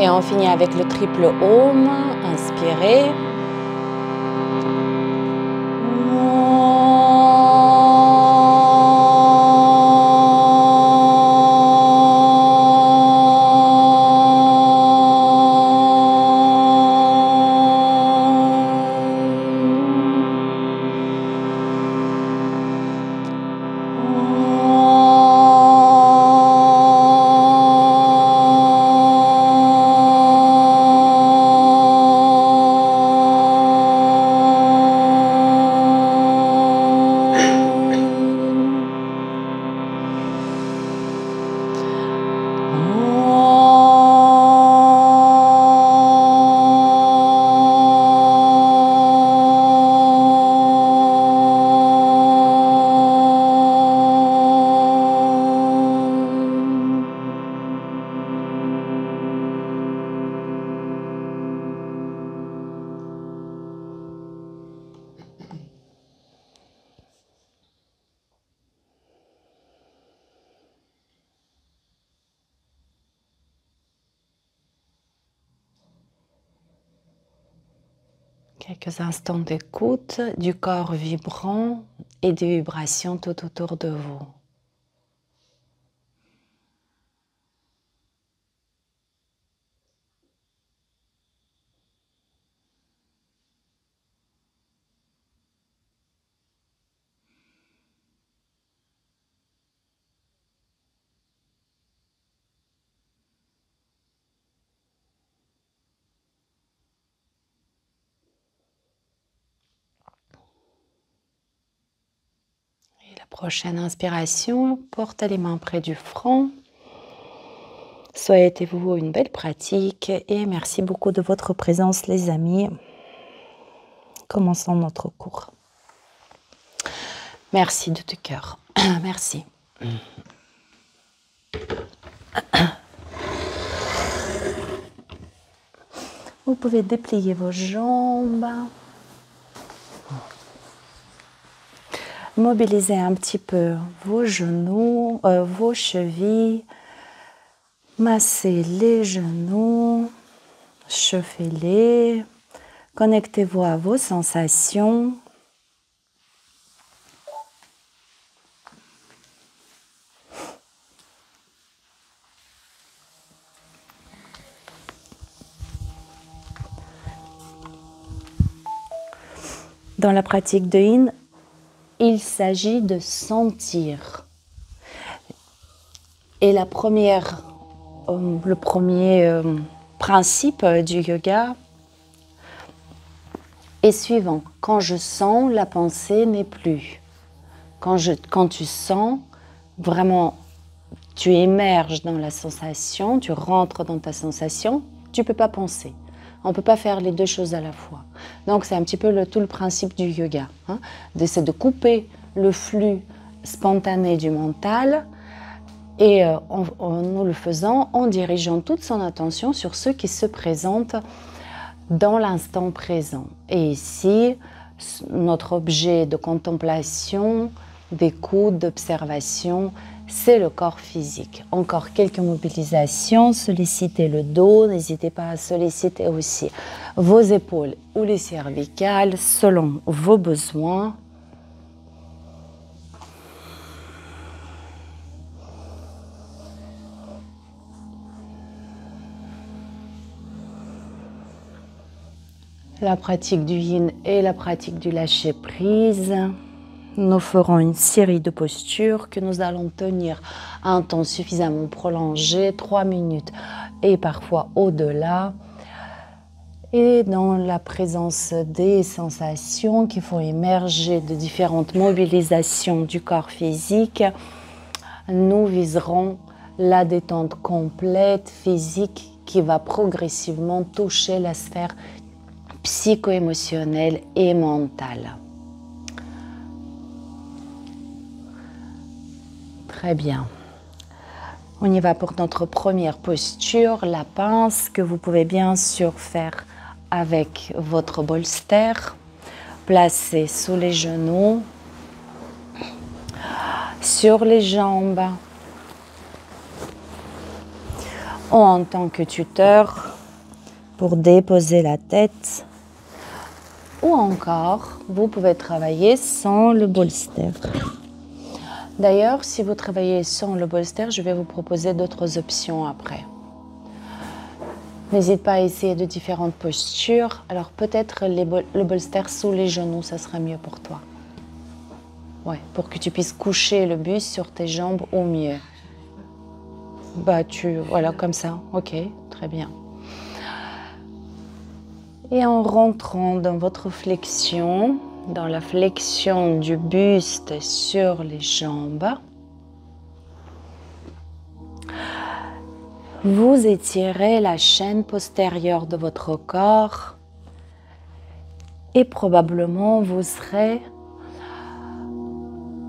Et on finit avec le triple Om. Inspirez. Quelques instants d'écoute du corps vibrant et des vibrations tout autour de vous. Prochaine inspiration, portez les mains près du front. Souhaitez-vous une belle pratique et merci beaucoup de votre présence les amis. Commençons notre cours. Merci de tout cœur. Merci. Vous pouvez déplier vos jambes. Mobilisez un petit peu vos genoux, vos chevilles. Massez les genoux, chauffez-les. Connectez-vous à vos sensations. Dans la pratique de Yin, il s'agit de sentir. Et le premier principe du yoga est suivant. Quand je sens, la pensée n'est plus. Quand tu sens, vraiment, tu émerges dans la sensation, tu rentres dans ta sensation, tu ne peux pas penser. On ne peut pas faire les deux choses à la fois. Donc, c'est un petit peu tout le principe du yoga. Hein, c'est de couper le flux spontané du mental et en nous le faisant, en dirigeant toute son attention sur ce qui se présente dans l'instant présent. Et ici, notre objet de contemplation, d'écoute, d'observation, c'est le corps physique. Encore quelques mobilisations, sollicitez le dos, n'hésitez pas à solliciter aussi vos épaules ou les cervicales selon vos besoins. La pratique du Yin et la pratique du lâcher prise. Nous ferons une série de postures que nous allons tenir à un temps suffisamment prolongé, 3 minutes et parfois au-delà. Et dans la présence des sensations qui font émerger de différentes mobilisations du corps physique, nous viserons la détente complète physique qui va progressivement toucher la sphère psycho-émotionnelle et mentale. Très bien. On y va pour notre première posture, la pince, que vous pouvez bien sûr faire avec votre bolster. Placez sous les genoux, sur les jambes. En tant que tuteur, pour déposer la tête. Ou encore, vous pouvez travailler sans le bolster. D'ailleurs, si vous travaillez sans le bolster, je vais vous proposer d'autres options après. N'hésite pas à essayer de différentes postures. Alors peut-être le bolster sous les genoux, ça sera mieux pour toi. Ouais, pour que tu puisses coucher le buste sur tes jambes au mieux. Voilà, comme ça. Ok, très bien. Et en rentrant dans votre flexion, dans la flexion du buste sur les jambes, vous étirez la chaîne postérieure de votre corps et probablement vous serez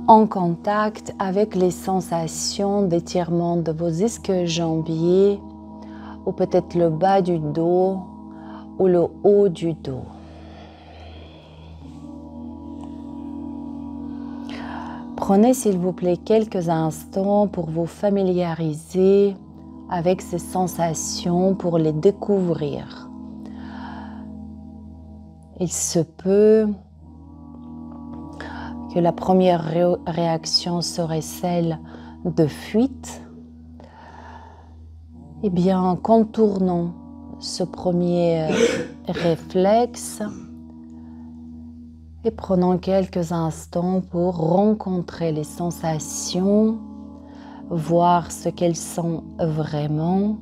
en contact avec les sensations d'étirement de vos ischio-jambiers ou peut-être le bas du dos ou le haut du dos. Prenez s'il vous plaît quelques instants pour vous familiariser avec ces sensations, pour les découvrir. Il se peut que la première réaction serait celle de fuite. Eh bien, en contournant ce premier réflexe et prenons quelques instants pour rencontrer les sensations, voir ce qu'elles sont vraiment,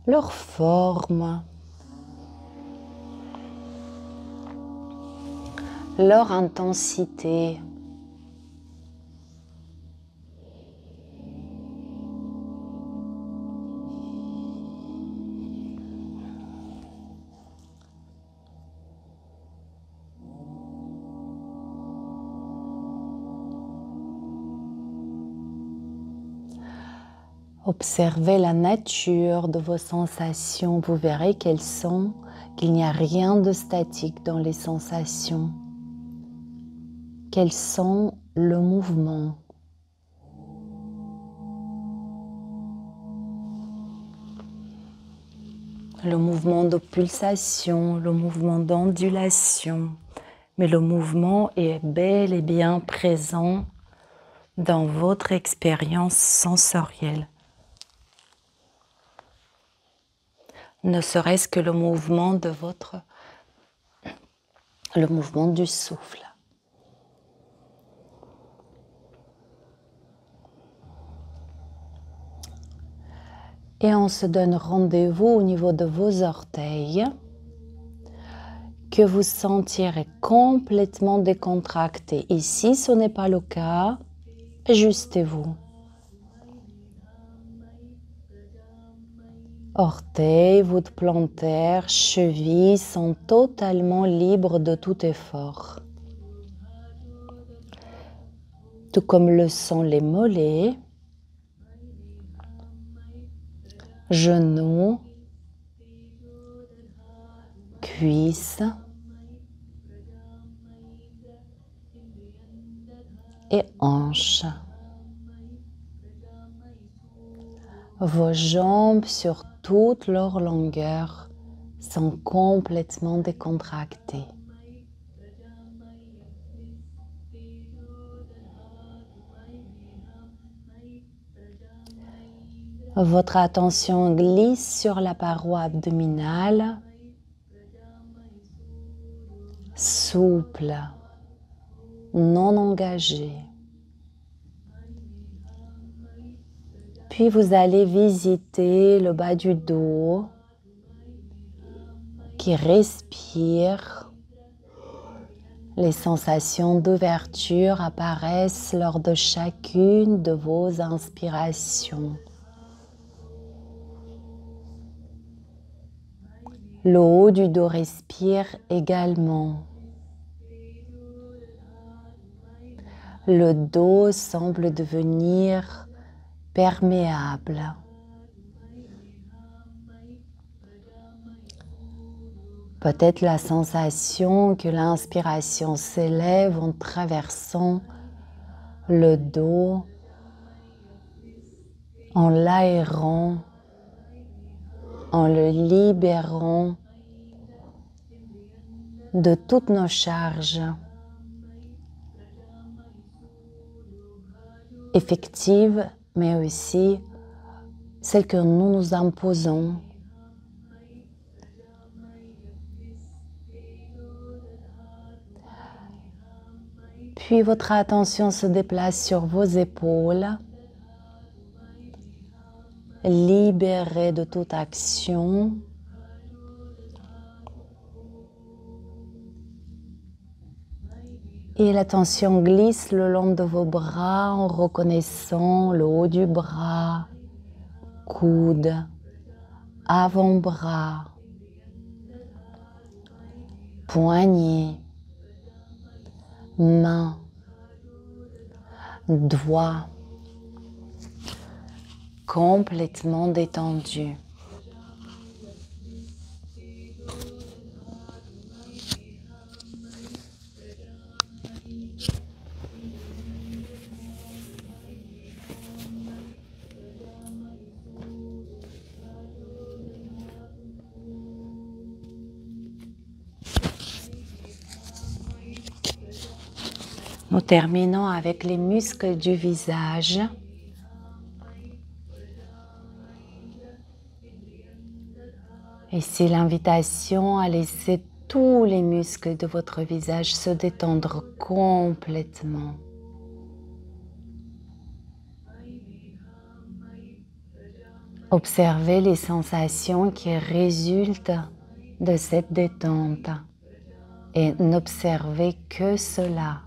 leur forme, leur intensité. Observez la nature de vos sensations. Vous verrez qu'il n'y a rien de statique dans les sensations. Quels sont le mouvement. Le mouvement de pulsation, le mouvement d'ondulation. Mais le mouvement est bel et bien présent dans votre expérience sensorielle. Ne serait-ce que le mouvement le mouvement du souffle. Et on se donne rendez-vous au niveau de vos orteils que vous sentirez complètement décontractés. Et si ce n'est pas le cas, ajustez-vous. Orteils, voûte plantaire, chevilles sont totalement libres de tout effort. Tout comme le sont les mollets, genoux, cuisses et hanches. Vos jambes sur toute leur longueur sont complètement décontractées. Votre attention glisse sur la paroi abdominale, souple, non engagée. Puis vous allez visiter le bas du dos qui respire. Les sensations d'ouverture apparaissent lors de chacune de vos inspirations. Le haut du dos respire également. Le dos semble devenir perméable. Peut-être la sensation que l'inspiration s'élève en traversant le dos, en l'aérant. en le libérant de toutes nos charges effectives, mais aussi celles que nous nous imposons. Puis votre attention se déplace sur vos épaules, libérées de toute action. Et l'attention glisse le long de vos bras en reconnaissant le haut du bras, coude, avant-bras, poignet, main, doigts, complètement détendus. Nous terminons avec les muscles du visage. Ici, l'invitation à laisser tous les muscles de votre visage se détendre complètement. Observez les sensations qui résultent de cette détente et n'observez que cela.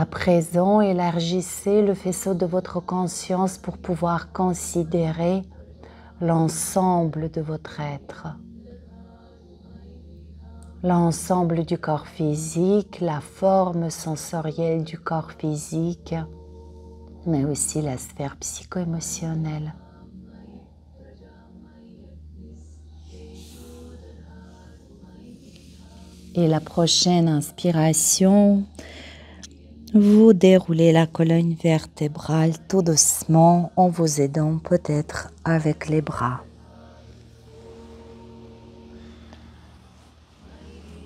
À présent, élargissez le faisceau de votre conscience pour pouvoir considérer l'ensemble de votre être. L'ensemble du corps physique, la forme sensorielle du corps physique, mais aussi la sphère psycho-émotionnelle. Et la prochaine inspiration, vous déroulez la colonne vertébrale tout doucement en vous aidant peut-être avec les bras.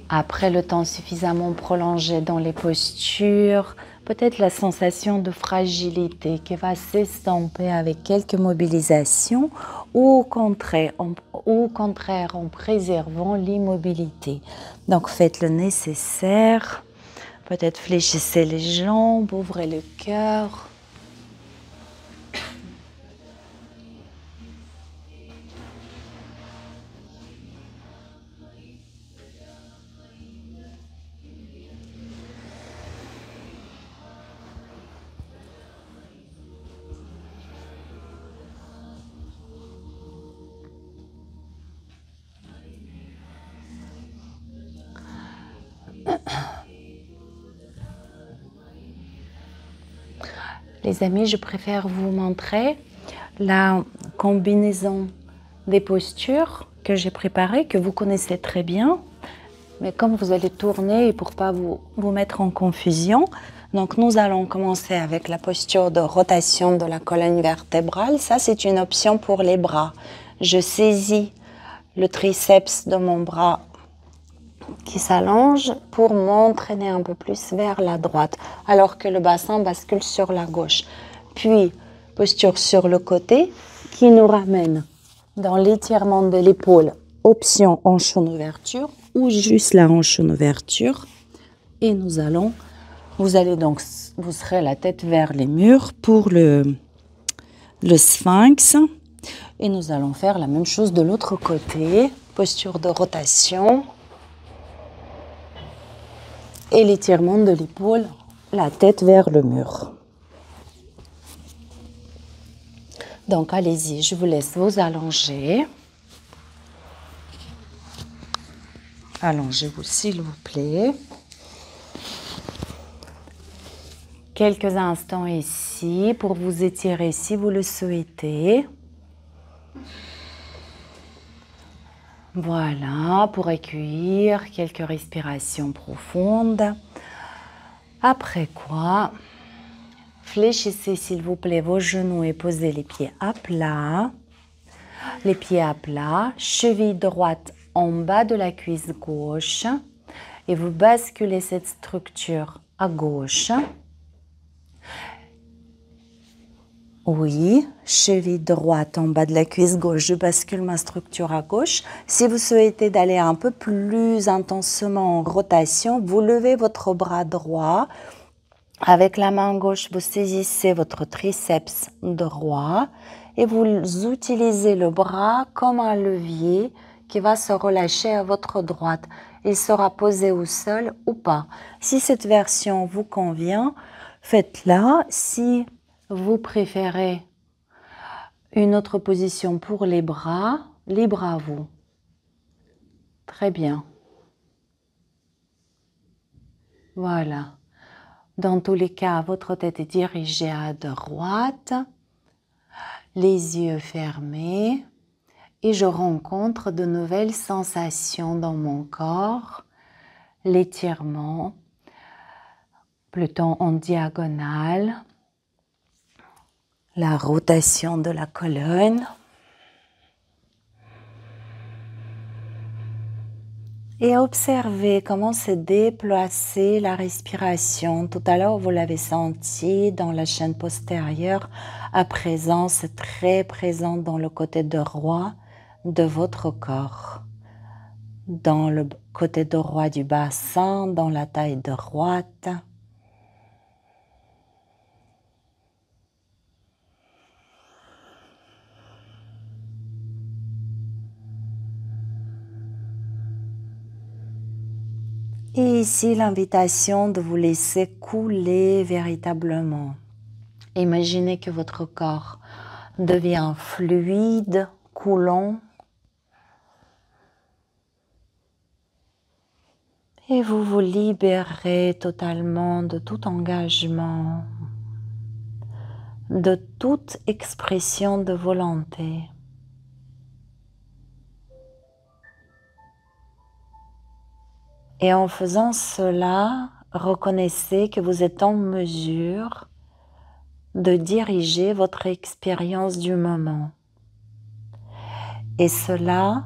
Après le temps suffisamment prolongé dans les postures, peut-être la sensation de fragilité qui va s'estomper avec quelques mobilisations ou au contraire en préservant l'immobilité. Donc faites le nécessaire. Peut-être fléchissez les jambes, ouvrez le cœur. Les amis, je préfère vous montrer la combinaison des postures que j'ai préparées, que vous connaissez très bien. Mais comme vous allez tourner et pour ne pas vous mettre en confusion, donc nous allons commencer avec la posture de rotation de la colonne vertébrale. Ça, c'est une option pour les bras. Je saisis le triceps de mon bras qui s'allonge pour m'entraîner un peu plus vers la droite, alors que le bassin bascule sur la gauche. Puis, posture sur le côté qui nous ramène dans l'étirement de l'épaule, option hanche en ouverture ou juste la hanche en ouverture. Et vous serez la tête vers les murs pour le sphinx. Et nous allons faire la même chose de l'autre côté, posture de rotation. Et l'étirement de l'épaule, la tête vers le mur. Donc, allez-y, je vous laisse vous allonger. Allongez-vous, s'il vous plaît. Quelques instants ici pour vous étirer si vous le souhaitez. Voilà, pour accueillir quelques respirations profondes. Après quoi, fléchissez s'il vous plaît vos genoux et posez les pieds à plat. Les pieds à plat, cheville droite en bas de la cuisse gauche. Et vous basculez cette structure à gauche. Oui, cheville droite en bas de la cuisse gauche, je bascule ma structure à gauche. Si vous souhaitez d'aller un peu plus intensément en rotation, vous levez votre bras droit. Avec la main gauche, vous saisissez votre triceps droit et vous utilisez le bras comme un levier qui va se relâcher à votre droite. Il sera posé au sol ou pas. Si cette version vous convient, faites-la. Si vous préférez une autre position pour les bras, libre à vous. Très bien. Voilà. Dans tous les cas, votre tête est dirigée à droite, les yeux fermés et je rencontre de nouvelles sensations dans mon corps, l'étirement, plutôt en diagonale, la rotation de la colonne. Et observez comment se déplacer la respiration. Tout à l'heure, vous l'avez senti dans la chaîne postérieure. À présent, c'est très présent dans le côté droit de votre corps. Dans le côté droit du bassin, dans la taille droite. Et ici, l'invitation de vous laisser couler véritablement. Imaginez que votre corps devient fluide, coulant. Et vous vous libérez totalement de tout engagement, de toute expression de volonté. Et en faisant cela, reconnaissez que vous êtes en mesure de diriger votre expérience du moment. Et cela,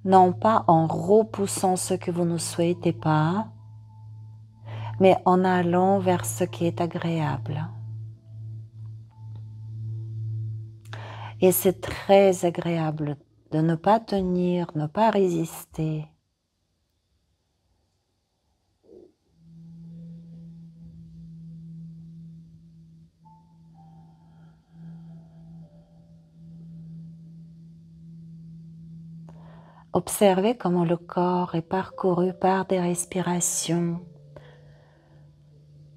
non pas en repoussant ce que vous ne souhaitez pas, mais en allant vers ce qui est agréable. Et c'est très agréable de ne pas tenir, ne pas résister. Observez comment le corps est parcouru par des respirations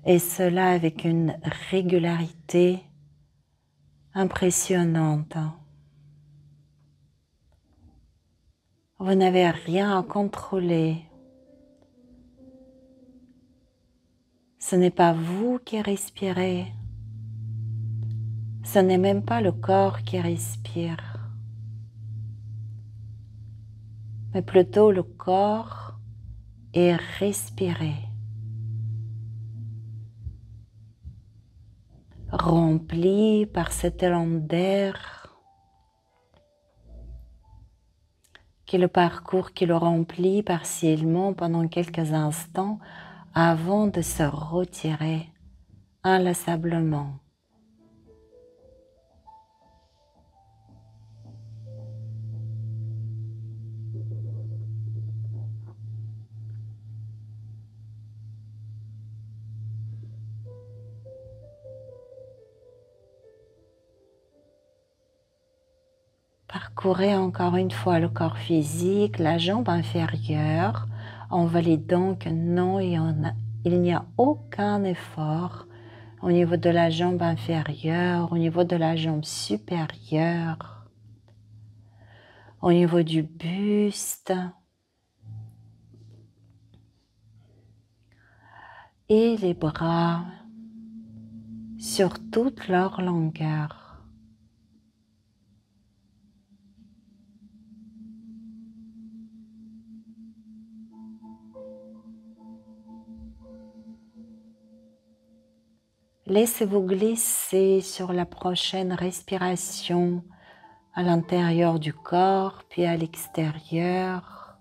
et cela avec une régularité impressionnante. Vous n'avez rien à contrôler. Ce n'est pas vous qui respirez. Ce n'est même pas le corps qui respire. Mais plutôt le corps est respiré. Rempli par cet élan d'air qui le parcourt, qui le remplit partiellement pendant quelques instants avant de se retirer inlassablement. Parcourez encore une fois le corps physique, la jambe inférieure, en validant que non, il n'y a aucun effort au niveau de la jambe inférieure, au niveau de la jambe supérieure, au niveau du buste et les bras sur toute leur longueur. Laissez-vous glisser sur la prochaine respiration à l'intérieur du corps, puis à l'extérieur.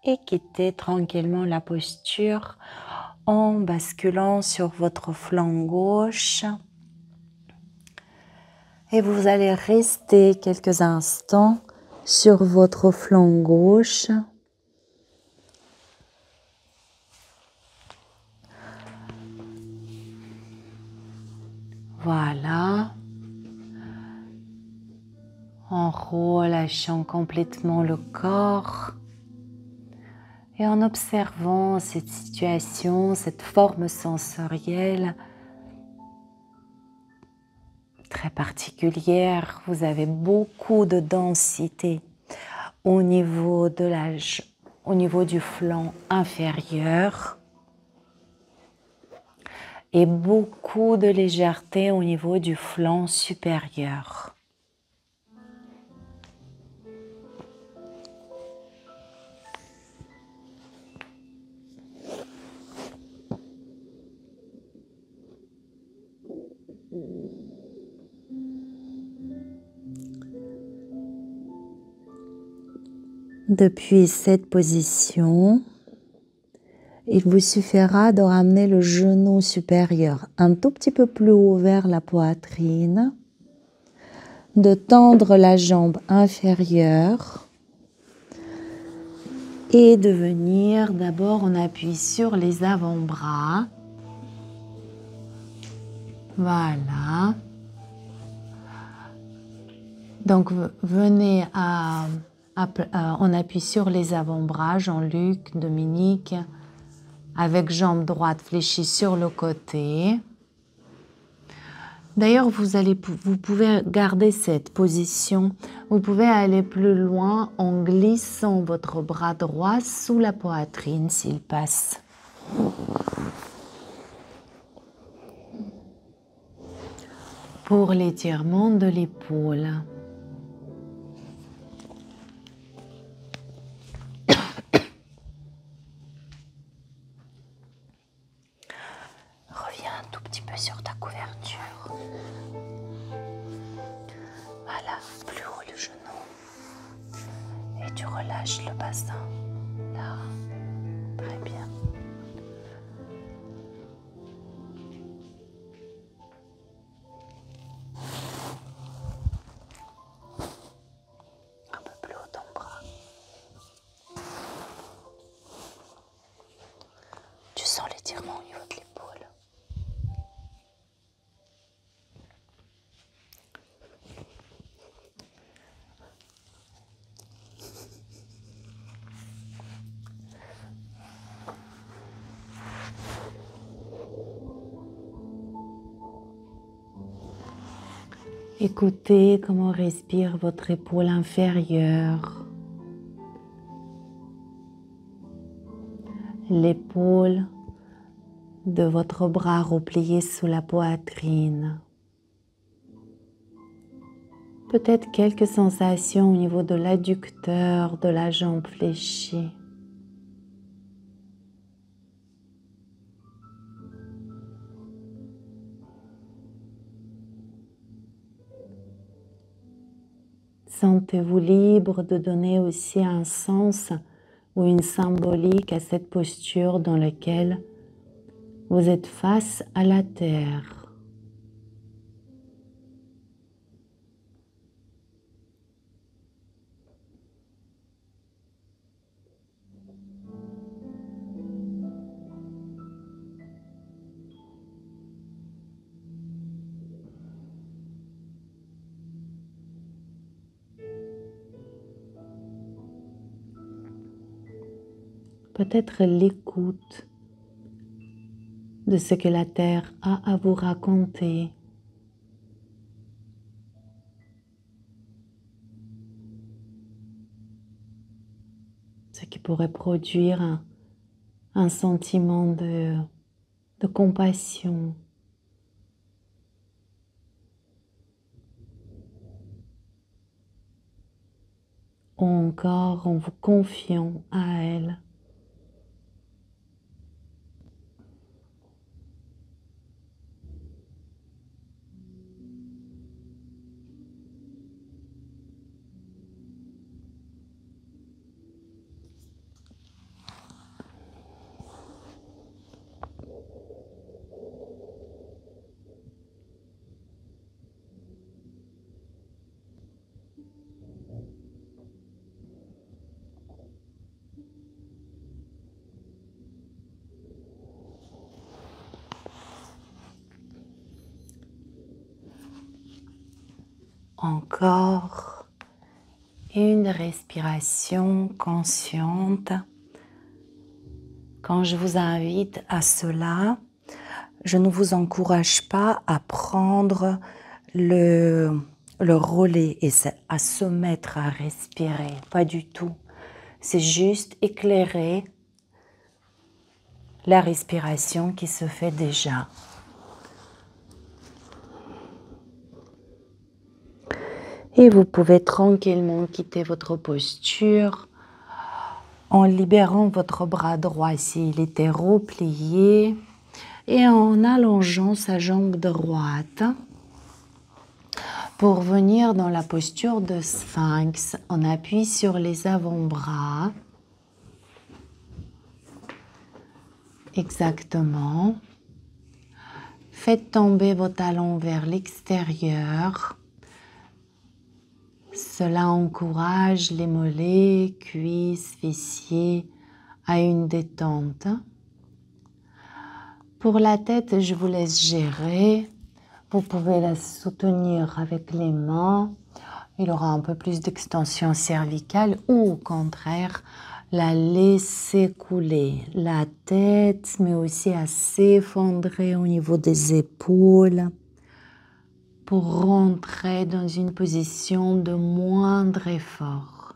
Et quittez tranquillement la posture en basculant sur votre flanc gauche. Et vous allez rester quelques instants sur votre flanc gauche. Voilà. En relâchant complètement le corps et en observant cette situation, cette forme sensorielle très particulière. Vous avez beaucoup de densité au niveau du flanc inférieur et beaucoup de légèreté au niveau du flanc supérieur. Depuis cette position, il vous suffira de ramener le genou supérieur un tout petit peu plus haut vers la poitrine, de tendre la jambe inférieure et de venir d'abord on appuie sur les avant-bras. Voilà. Donc venez on appuie sur les avant-bras, Jean-Luc, Dominique, avec jambe droite fléchie sur le côté. D'ailleurs, vous pouvez garder cette position. Vous pouvez aller plus loin en glissant votre bras droit sous la poitrine s'il passe. Pour l'étirement de l'épaule. Reviens un tout petit peu sur ta couverture. Voilà, plus haut le genou. Et tu relâches le bassin. Là, très bien. Un peu plus haut ton bras. Tu sens l'étirement au niveau de l'épaule. Écoutez comment respire votre épaule inférieure. L'épaule de votre bras replié sous la poitrine. Peut-être quelques sensations au niveau de l'adducteur, de la jambe fléchie. Sentez-vous libre de donner aussi un sens ou une symbolique à cette posture dans laquelle vous êtes face à la terre. Peut-être l'écoute de ce que la terre a à vous raconter. Ce qui pourrait produire un sentiment de compassion. ou encore en vous confiant à elle. Encore une respiration consciente. Quand je vous invite à cela, je ne vous encourage pas à prendre le relais et à se mettre à respirer, pas du tout. C'est juste éclairer la respiration qui se fait déjà. Et vous pouvez tranquillement quitter votre posture en libérant votre bras droit s'il était replié et en allongeant sa jambe droite pour venir dans la posture de sphinx. On appuie sur les avant-bras. Exactement. Faites tomber vos talons vers l'extérieur. Cela encourage les mollets, cuisses, fessiers à une détente. Pour la tête, je vous laisse gérer. Vous pouvez la soutenir avec les mains. Il aura un peu plus d'extension cervicale ou au contraire, la laisser couler. La tête, mais aussi à s'effondrer au niveau des épaules pour rentrer dans une position de moindre effort.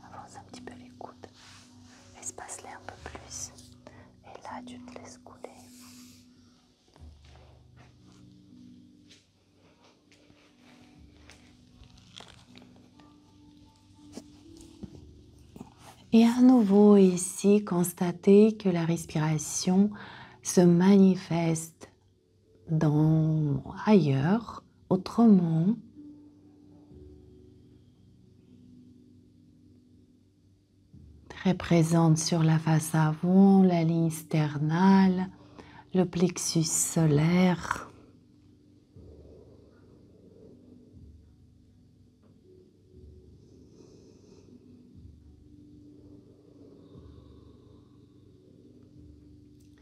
Avance un petit peu les coudes, espace-les un peu plus. Et là, tu te laisses couler. Et à nouveau ici, constatez que la respiration se manifeste ailleurs, autrement. Très présente sur la face avant, la ligne sternale, le plexus solaire.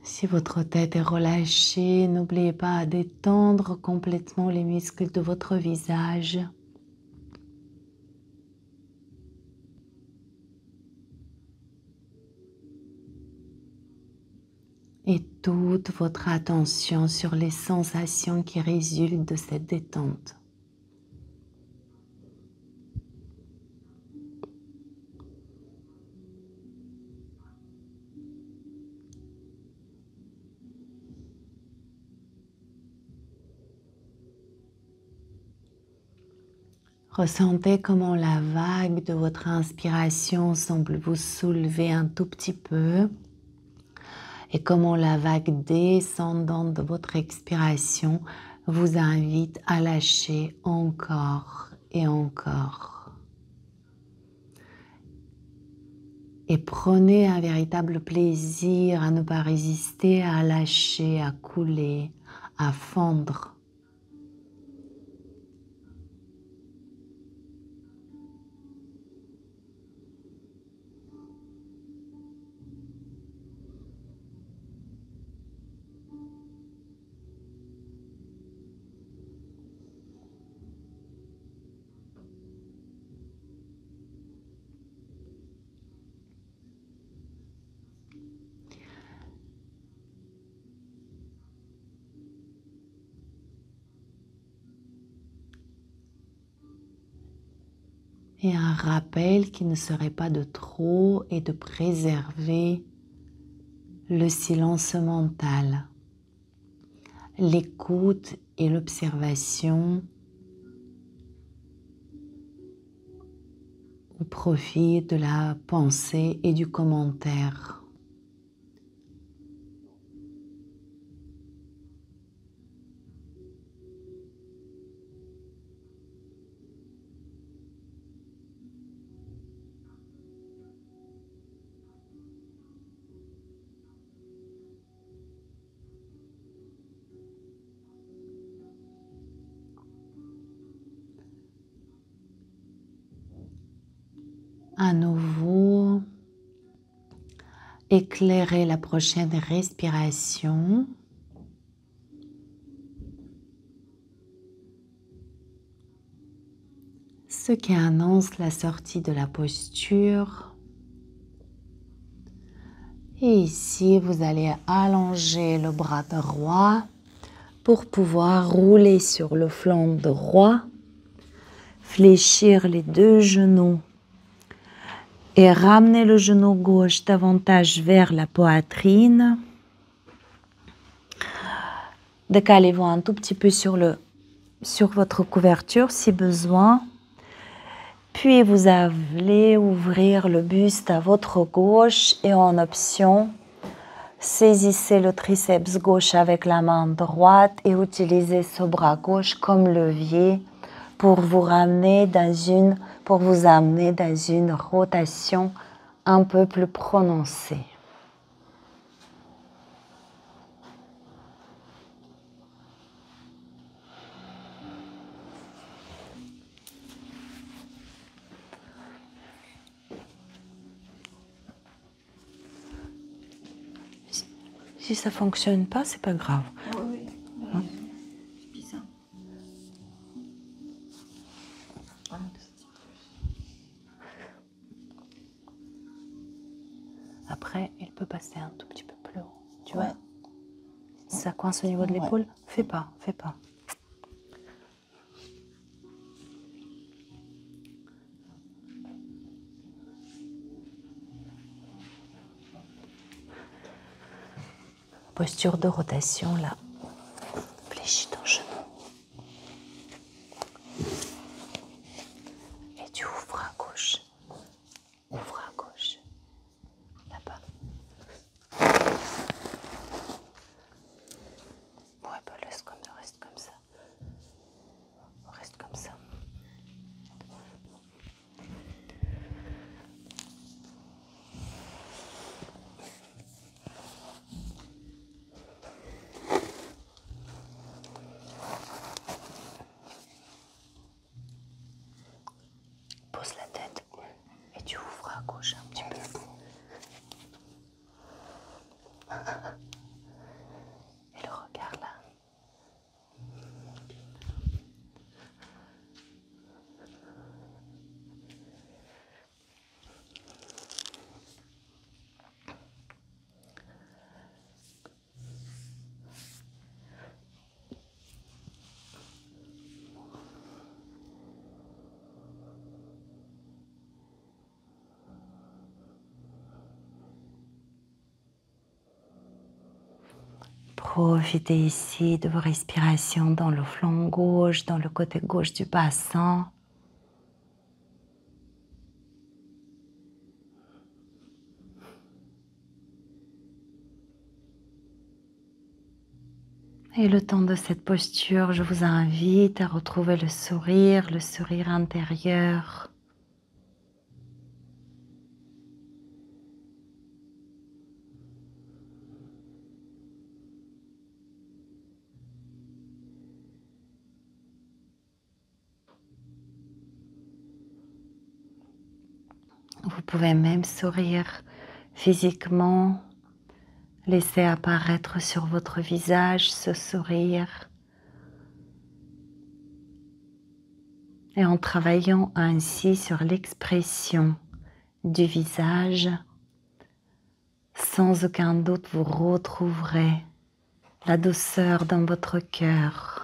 Si votre tête est relâchée, n'oubliez pas à détendre complètement les muscles de votre visage. Et toute votre attention sur les sensations qui résultent de cette détente. Ressentez comment la vague de votre inspiration semble vous soulever un tout petit peu et comment la vague descendante de votre expiration vous invite à lâcher encore et encore. Et prenez un véritable plaisir à ne pas résister, à lâcher, à couler, à fondre. Et un rappel qui ne serait pas de trop et de préserver le silence mental, l'écoute et l'observation au profit de la pensée et du commentaire. À nouveau, éclairez la prochaine respiration. Ce qui annonce la sortie de la posture. Et ici, vous allez allonger le bras droit pour pouvoir rouler sur le flanc droit, fléchir les deux genoux et ramener le genou gauche davantage vers la poitrine. Décalez-vous un tout petit peu sur votre couverture si besoin. Puis vous allez ouvrir le buste à votre gauche et en option, saisissez le triceps gauche avec la main droite et utilisez ce bras gauche comme levier pour vous amener dans une rotation un peu plus prononcée. Si ça fonctionne pas, c'est pas grave. Oui, oui. C'est bizarre. Après, il peut passer un tout petit peu plus haut. Tu vois? Si ça coince au niveau de l'épaule, fais pas. Posture de rotation là. Fléchis ton genou. Et tu ouvres à gauche. Ouvre à gauche. Là-bas. Ouais, bah reste comme ça. Reste comme ça. Pose la tête et tu ouvres à gauche un petit peu. Et le regard là. Profitez ici de vos respirations dans le flanc gauche, dans le côté gauche du bassin. Et le temps de cette posture, je vous invite à retrouver le sourire intérieur. Vous pouvez même sourire physiquement, laisser apparaître sur votre visage ce sourire. Et en travaillant ainsi sur l'expression du visage, sans aucun doute vous retrouverez la douceur dans votre cœur.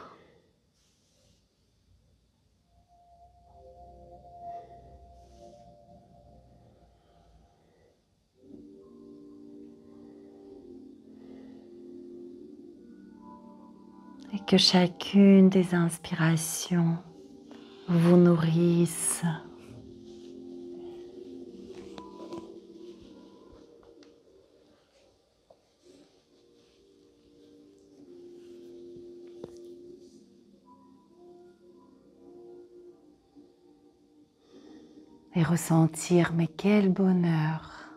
que chacune des inspirations vous nourrisse. Et ressentir, mais quel bonheur!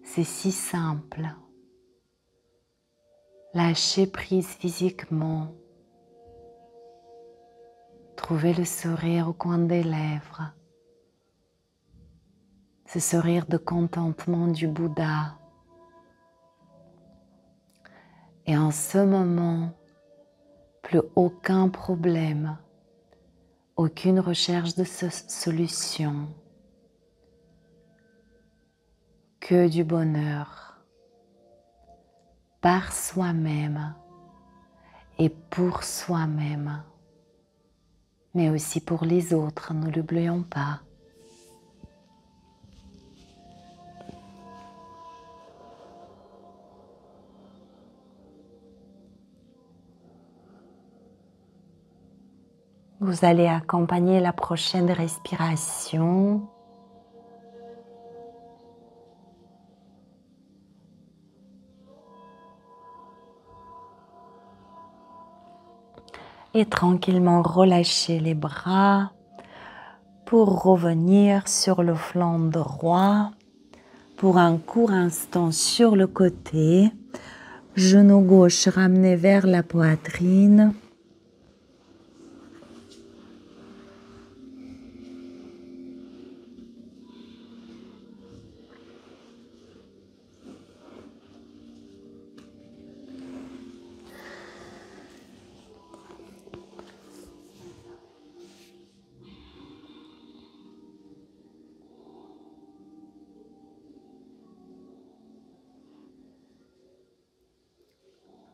C'est si simple. Lâcher prise physiquement. Trouver le sourire au coin des lèvres. Ce sourire de contentement du Bouddha. Et en ce moment, plus aucun problème, aucune recherche de solution, que du bonheur, par soi-même et pour soi-même, mais aussi pour les autres, ne l'oublions pas. Vous allez accompagner la prochaine respiration et tranquillement relâcher les bras pour revenir sur le flanc droit pour un court instant sur le côté, genou gauche ramené vers la poitrine.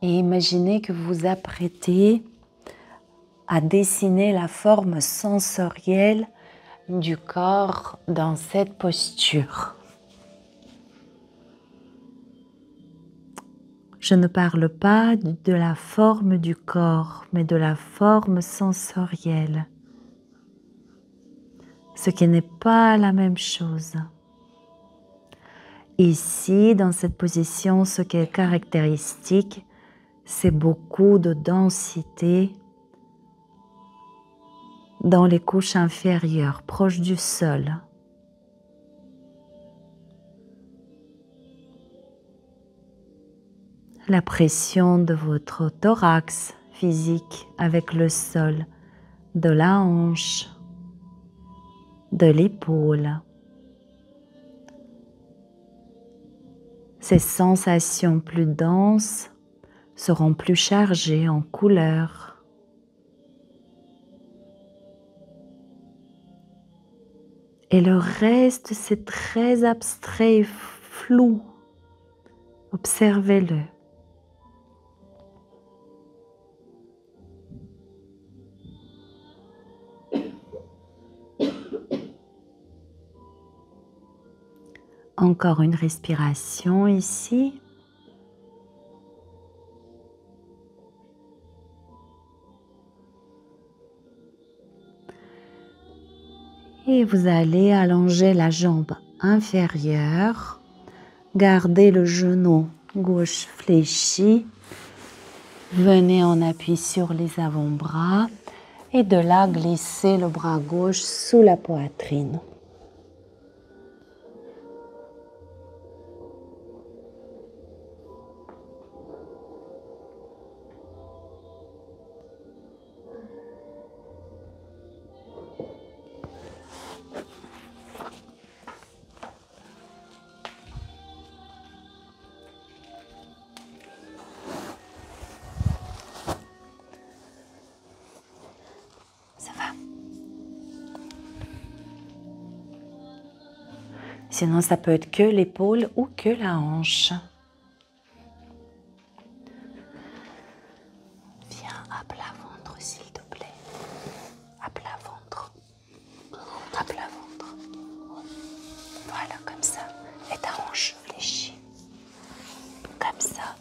Et imaginez que vous vous apprêtez à dessiner la forme sensorielle du corps dans cette posture. Je ne parle pas de la forme du corps, mais de la forme sensorielle, ce qui n'est pas la même chose. Ici, dans cette position, ce qui est caractéristique, c'est beaucoup de densité dans les couches inférieures, proches du sol. La pression de votre thorax physique avec le sol, de la hanche, de l'épaule. Ces sensations plus denses seront plus chargées en couleurs. Et le reste, c'est très abstrait et flou. Observez-le. Encore une respiration ici. Et vous allez allonger la jambe inférieure, gardez le genou gauche fléchi, venez en appui sur les avant-bras et de là glissez le bras gauche sous la poitrine. Sinon, ça peut être que l'épaule ou que la hanche. Viens à plat ventre, s'il te plaît. À plat ventre. À plat ventre. Voilà, comme ça. Et ta hanche fléchie. Comme ça.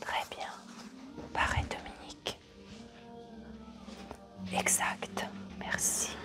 Très bien. Pareil de Exact. Merci.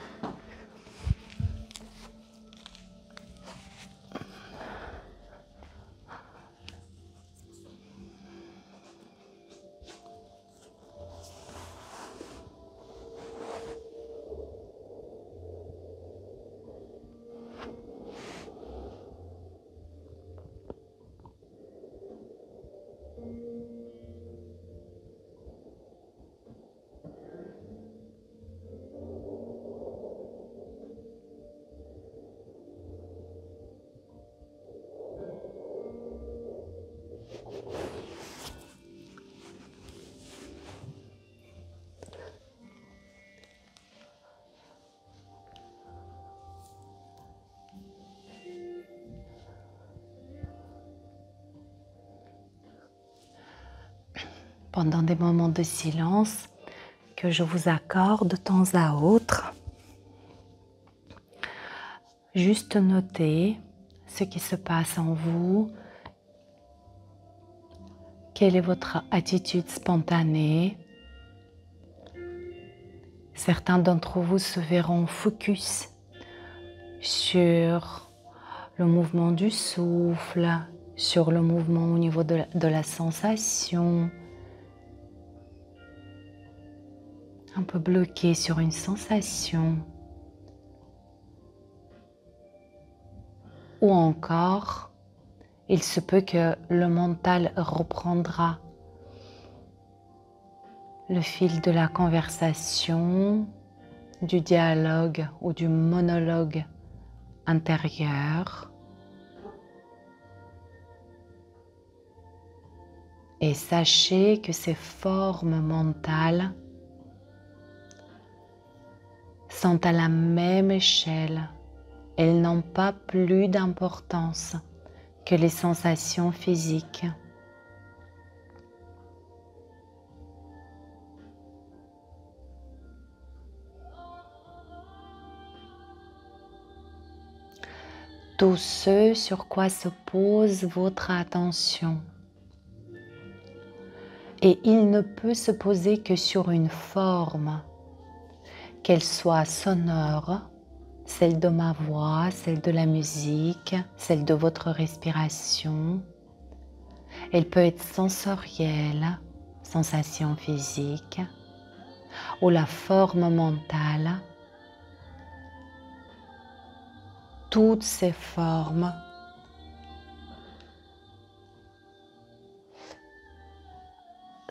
Pendant des moments de silence que je vous accorde de temps à autre, juste notez ce qui se passe en vous, quelle est votre attitude spontanée. Certains d'entre vous se verront focus sur le mouvement du souffle, sur le mouvement au niveau de la sensation, un peu bloqué sur une sensation, ou encore, il se peut que le mental reprendra le fil de la conversation, du dialogue ou du monologue intérieur. Et sachez que ces formes mentales sont à la même échelle. Elles n'ont pas plus d'importance que les sensations physiques. Tout ce sur quoi se pose votre attention. Et il ne peut se poser que sur une forme, qu'elle soit sonore, celle de ma voix, celle de la musique, celle de votre respiration. Elle peut être sensorielle, sensation physique, ou la forme mentale. Toutes ces formes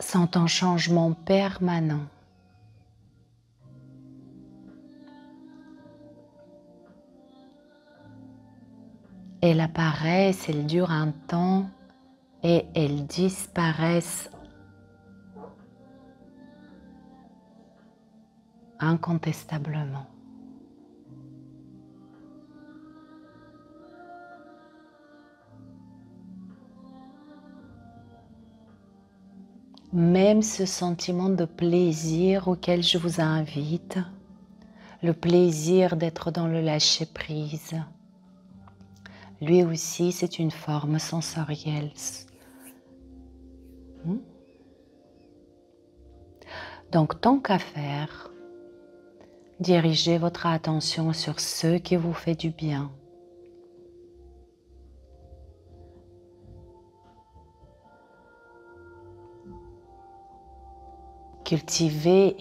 sont en changement permanent. Elles apparaissent, elles durent un temps et elles disparaissent incontestablement. Même ce sentiment de plaisir auquel je vous invite, le plaisir d'être dans le lâcher-prise, lui aussi c'est une forme sensorielle. Donc tant qu'à faire, dirigez votre attention sur ce qui vous fait du bien. Cultivez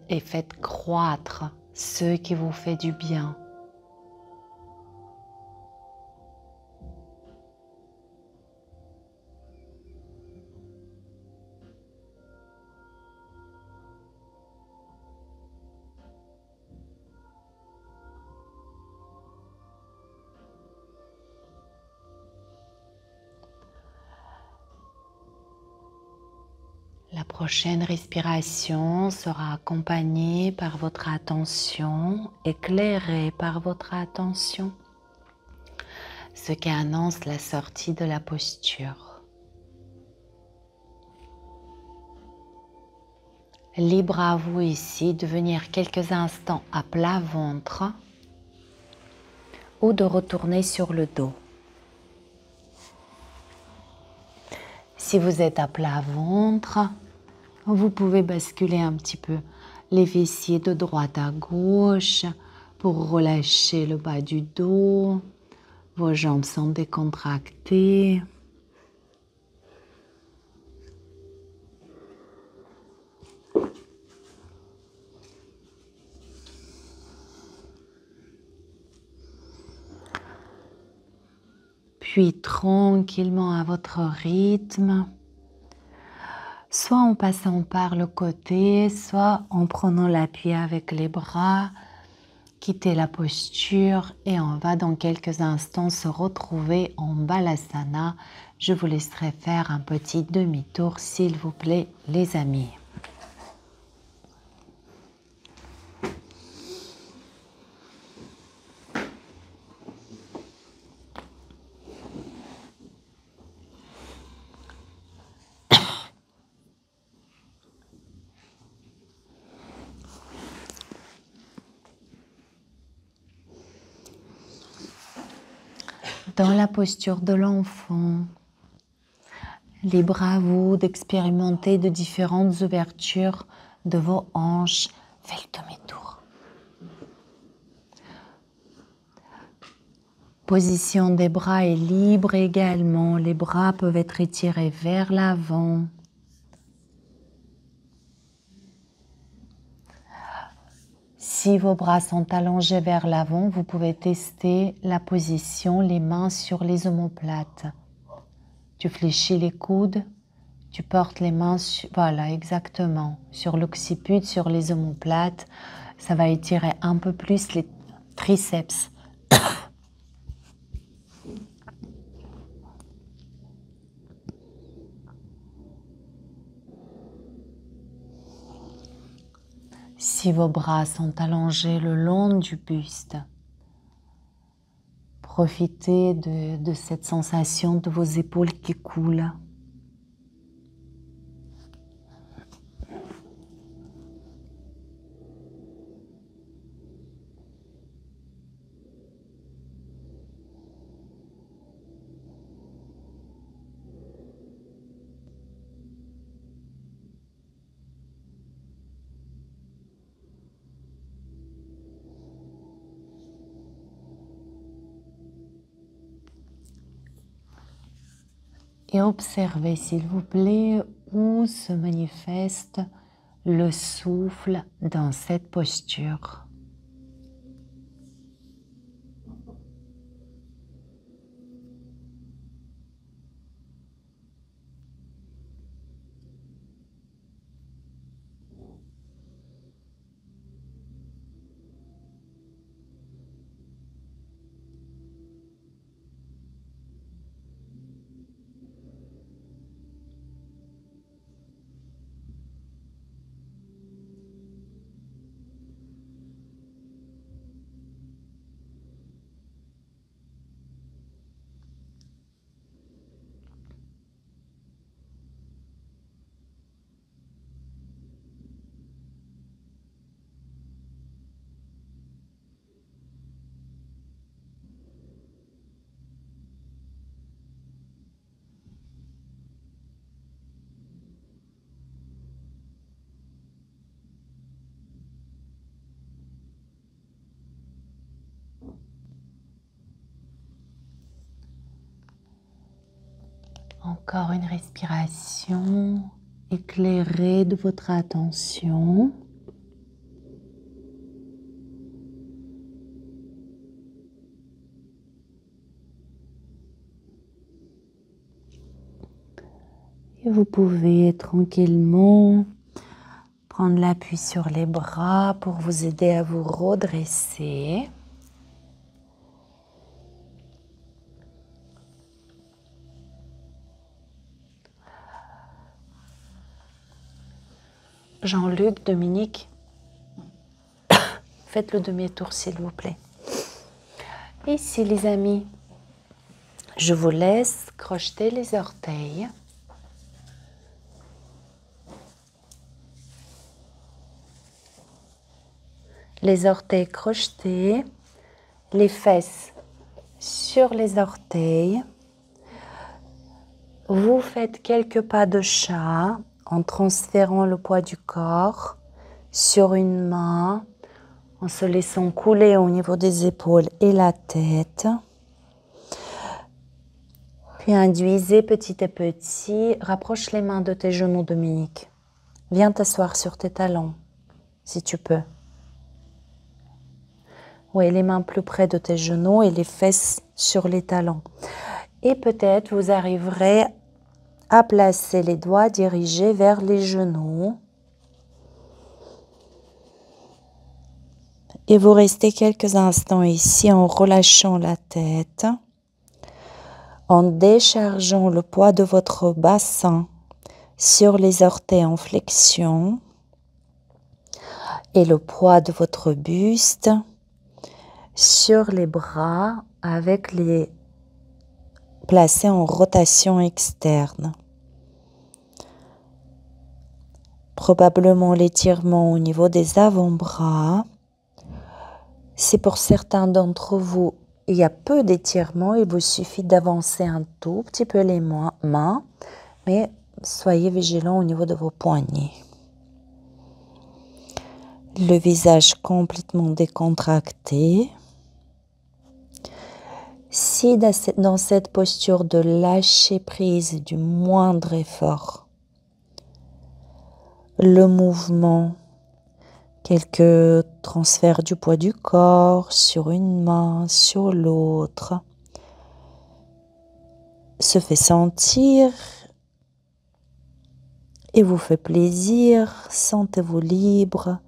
et faites croître ce qui vous fait du bien. La prochaine respiration sera accompagnée par votre attention, éclairée par votre attention, ce qui annonce la sortie de la posture. Libre à vous ici de venir quelques instants à plat ventre ou de retourner sur le dos. Si vous êtes à plat ventre, vous pouvez basculer un petit peu les fessiers de droite à gauche pour relâcher le bas du dos. Vos jambes sont décontractées. Puis tranquillement à votre rythme, soit en passant par le côté, soit en prenant l'appui avec les bras, quittez la posture et on va dans quelques instants se retrouver en Balasana. Je vous laisserai faire un petit demi-tour s'il vous plaît les amis. Dans la posture de l'enfant, libre à vous d'expérimenter de différentes ouvertures de vos hanches. Faites le demi-tour. Position des bras est libre également. Les bras peuvent être étirés vers l'avant. Si vos bras sont allongés vers l'avant, vous pouvez tester la position, les mains sur les omoplates. Tu fléchis les coudes, tu portes les mains, voilà, exactement, sur l'occiput, sur les omoplates. Ça va étirer un peu plus les triceps. Si vos bras sont allongés le long du buste, profitez de cette sensation de vos épaules qui coulent. Et observez, s'il vous plaît, où se manifeste le souffle dans cette posture. Encore une respiration éclairée de votre attention. Et vous pouvez tranquillement prendre l'appui sur les bras pour vous aider à vous redresser. Jean-Luc, Dominique, faites le demi-tour s'il vous plaît. Ici les amis, je vous laisse crocheter les orteils. Les orteils crochetés, les fesses sur les orteils. Vous faites quelques pas de chat en transférant le poids du corps sur une main, en se laissant couler au niveau des épaules et la tête. Puis induisez petit à petit. Rapproche les mains de tes genoux, Dominique. Viens t'asseoir sur tes talons, si tu peux. Oui, les mains plus près de tes genoux et les fesses sur les talons. Et peut-être vous arriverez à placer les doigts dirigés vers les genoux. Et vous restez quelques instants ici en relâchant la tête, en déchargeant le poids de votre bassin sur les orteils en flexion et le poids de votre buste sur les bras avec les placés en rotation externe. Probablement l'étirement au niveau des avant-bras. Si pour certains d'entre vous, il y a peu d'étirement, il vous suffit d'avancer un tout petit peu les mains, mais soyez vigilants au niveau de vos poignets. Le visage complètement décontracté. Si dans cette posture de lâcher prise du moindre effort, le mouvement, quelques transferts du poids du corps sur une main, sur l'autre, se fait sentir et vous fait plaisir, sentez-vous libre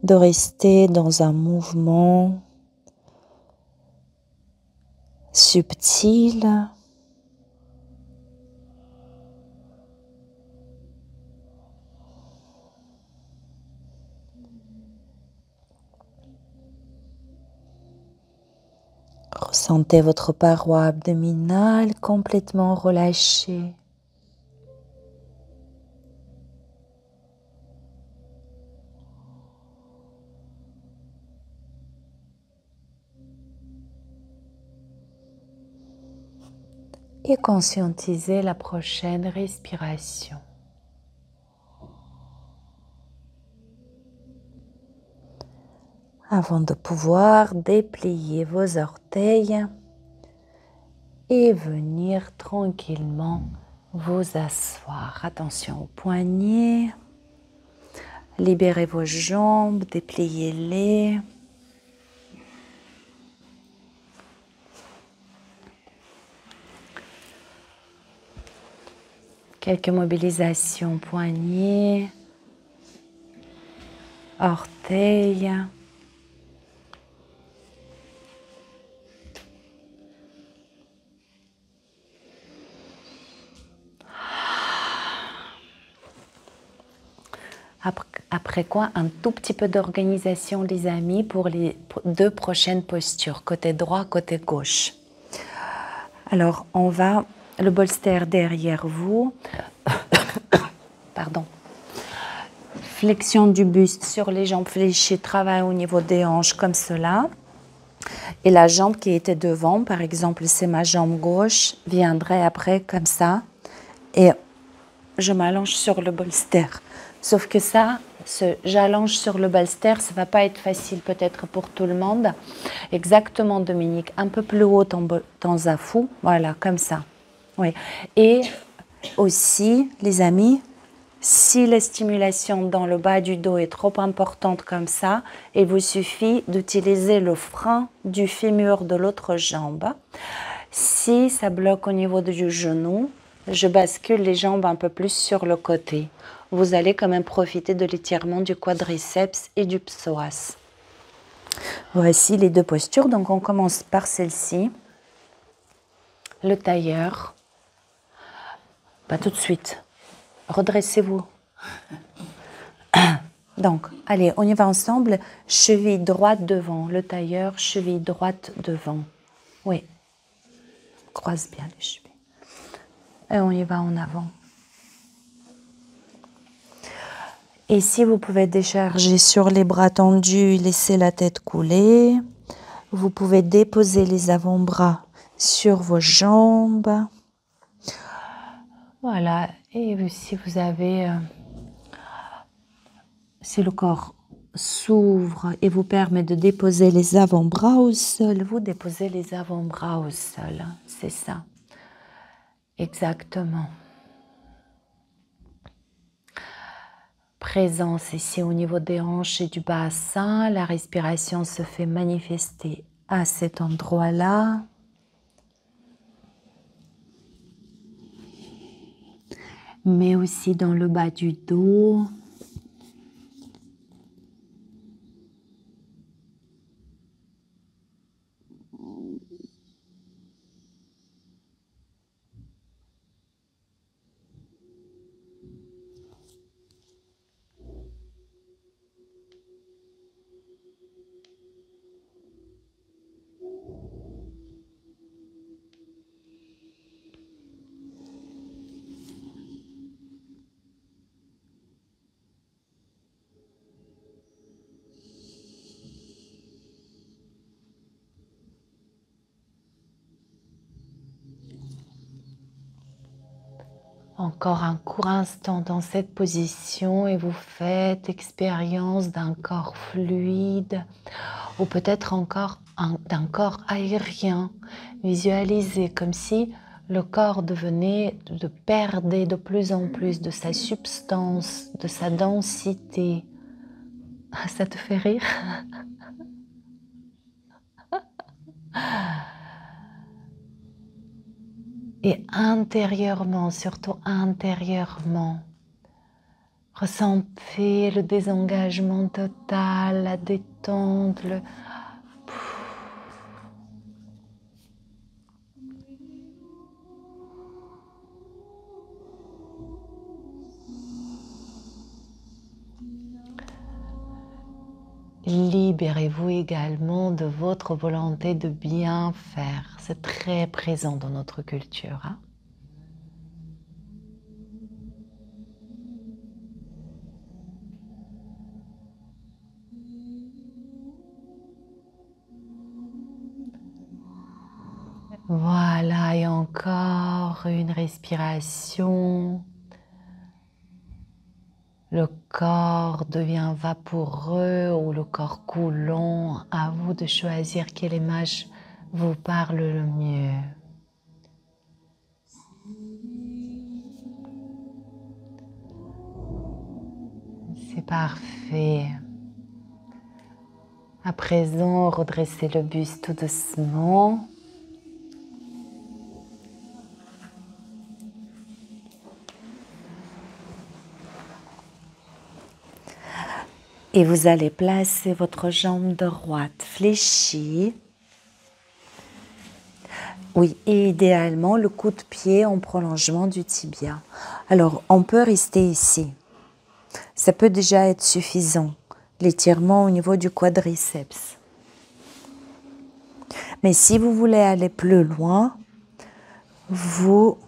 de rester dans un mouvement subtil. Ressentez votre paroi abdominale complètement relâchée. Et conscientisez la prochaine respiration. Avant de pouvoir déplier vos orteils et venir tranquillement vous asseoir. Attention aux poignets. Libérez vos jambes, dépliez-les. Quelques mobilisations poignets, orteils. Après quoi, un tout petit peu d'organisation, les amis, pour les deux prochaines postures, côté droit, côté gauche. Alors, on va, le bolster derrière vous, pardon, flexion du buste sur les jambes fléchies, travail au niveau des hanches comme cela. Et la jambe qui était devant, par exemple, c'est ma jambe gauche, viendrait après comme ça. Et je m'allonge sur le bolster. Sauf que ça, j'allonge sur le bolster, ça ne va pas être facile peut-être pour tout le monde. Exactement, Dominique, un peu plus haut ton zafou, voilà, comme ça. Oui. Et aussi, les amis, si la stimulation dans le bas du dos est trop importante comme ça, il vous suffit d'utiliser le frein du fémur de l'autre jambe. Si ça bloque au niveau du genou, je bascule les jambes un peu plus sur le côté. Vous allez quand même profiter de l'étirement du quadriceps et du psoas. Voici les deux postures. Donc, on commence par celle-ci. Le tailleur. Pas tout de suite. Redressez-vous. Donc, allez, on y va ensemble. Cheville droite devant. Le tailleur, cheville droite devant. Oui. Croise bien les chevilles. Et on y va en avant. Et si vous pouvez décharger sur les bras tendus, laisser la tête couler. Vous pouvez déposer les avant-bras sur vos jambes. Voilà. Et si vous avez Si le corps s'ouvre et vous permet de déposer les avant-bras au sol, vous déposez les avant-bras au sol. C'est ça. Exactement. Présence ici au niveau des hanches et du bassin. La respiration se fait manifester à cet endroit-là. Mais aussi dans le bas du dos. Encore un court instant dans cette position et vous faites expérience d'un corps fluide ou peut-être encore d'un corps aérien. Visualisez comme si le corps perdait de plus en plus de sa substance, de sa densité. Ça te fait rire? Et intérieurement, surtout intérieurement, ressentez le désengagement total, la détente, Libérez-vous également de votre volonté de bien faire. C'est très présent dans notre culture. Hein? Voilà, et encore une respiration. Le corps devient vaporeux ou le corps coulant. À vous de choisir quelle image vous parle le mieux. C'est parfait. À présent, redressez le buste tout doucement. Et vous allez placer votre jambe droite fléchie. Oui, et idéalement le coup de pied en prolongement du tibia. Alors, on peut rester ici. Ça peut déjà être suffisant. L'étirement au niveau du quadriceps. Mais si vous voulez aller plus loin, vous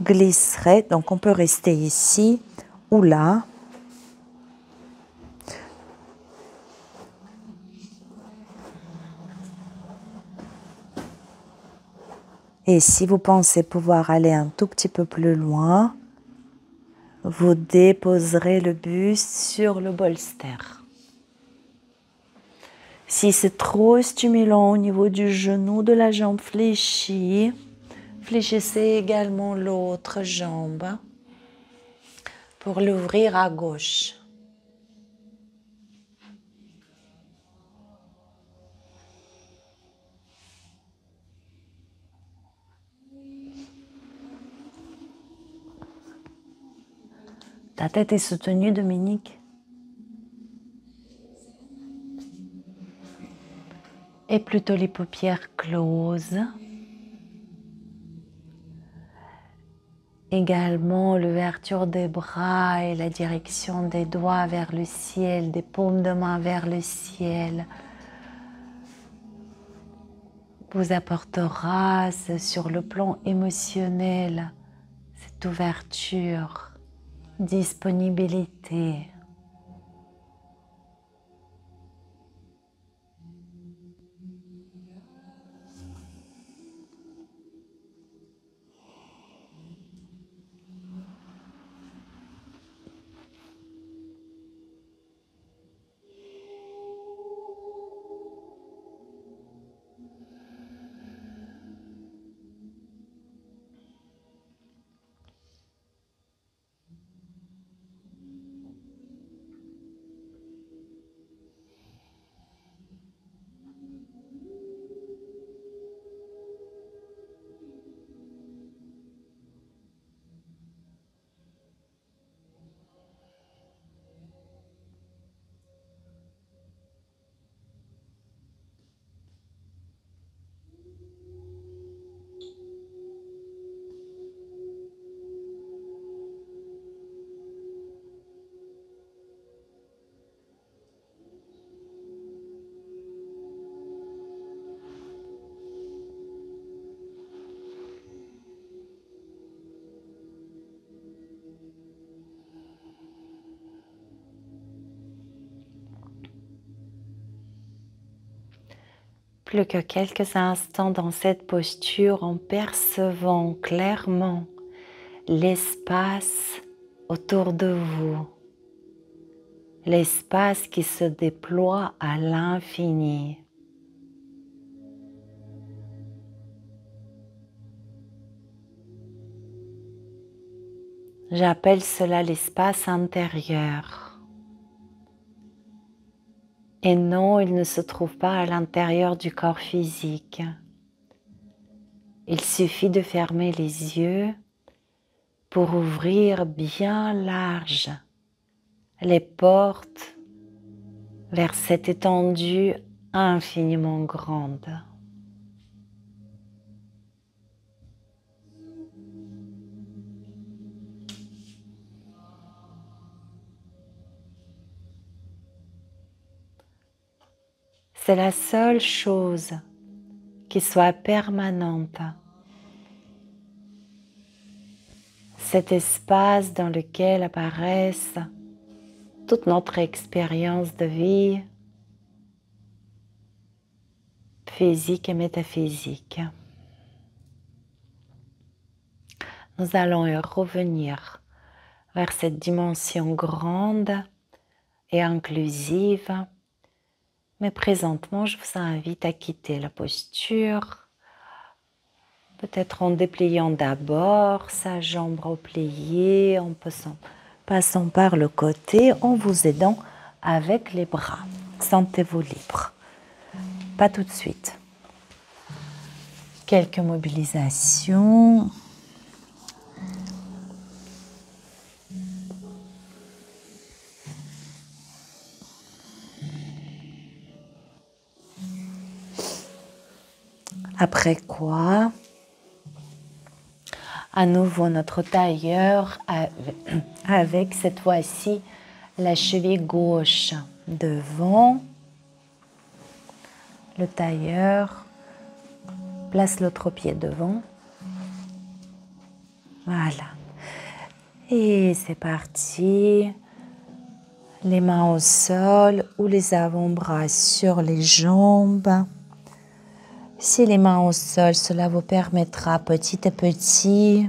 glisserez. Donc, on peut rester ici ou là. Et si vous pensez pouvoir aller un tout petit peu plus loin, vous déposerez le buste sur le bolster. Si c'est trop stimulant au niveau du genou, de la jambe fléchie, fléchissez également l'autre jambe pour l'ouvrir à gauche. Ta tête est soutenue, Dominique? Et plutôt les paupières closes. Également l'ouverture des bras et la direction des doigts vers le ciel, des paumes de main vers le ciel vous apportera sur le plan émotionnel cette ouverture, disponibilité. Plus que quelques instants dans cette posture en percevant clairement l'espace autour de vous, l'espace qui se déploie à l'infini. J'appelle cela l'espace intérieur. Et non, il ne se trouve pas à l'intérieur du corps physique. Il suffit de fermer les yeux pour ouvrir bien large les portes vers cette étendue infiniment grande. C'est la seule chose qui soit permanente. Cet espace dans lequel apparaissent toute notre expérience de vie, physique et métaphysique. Nous allons y revenir vers cette dimension grande et inclusive. Mais présentement, je vous invite à quitter la posture, peut-être en dépliant d'abord sa jambe repliée, en passant par le côté, en vous aidant avec les bras. Sentez-vous libre. Pas tout de suite. Quelques mobilisations. Après quoi, à nouveau notre tailleur avec cette fois-ci la cheville gauche devant. Le tailleur place l'autre pied devant. Voilà. Et c'est parti. Les mains au sol ou les avant-bras sur les jambes. Si les mains au sol, cela vous permettra petit à petit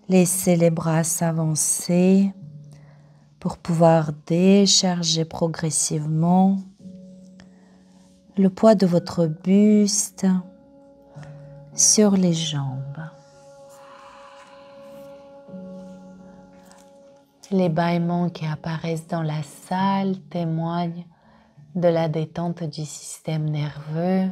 laisser les bras s'avancer pour pouvoir décharger progressivement le poids de votre buste sur les jambes. Les bâillements qui apparaissent dans la salle témoignent de la détente du système nerveux.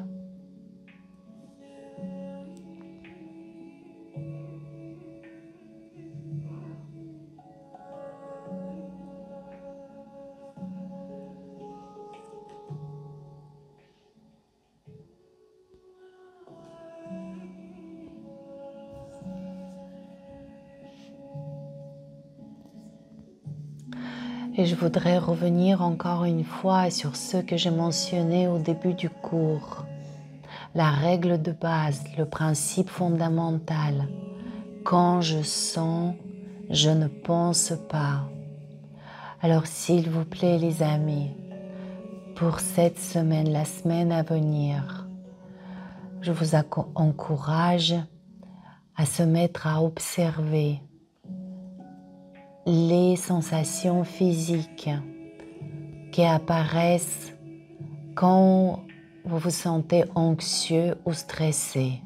Et je voudrais revenir encore une fois sur ce que j'ai mentionné au début du cours. La règle de base, le principe fondamental. Quand je sens, je ne pense pas. Alors s'il vous plaît les amis, pour cette semaine, la semaine à venir, je vous encourage à se mettre à observer les sensations physiques qui apparaissent quand vous vous sentez anxieux ou stressé.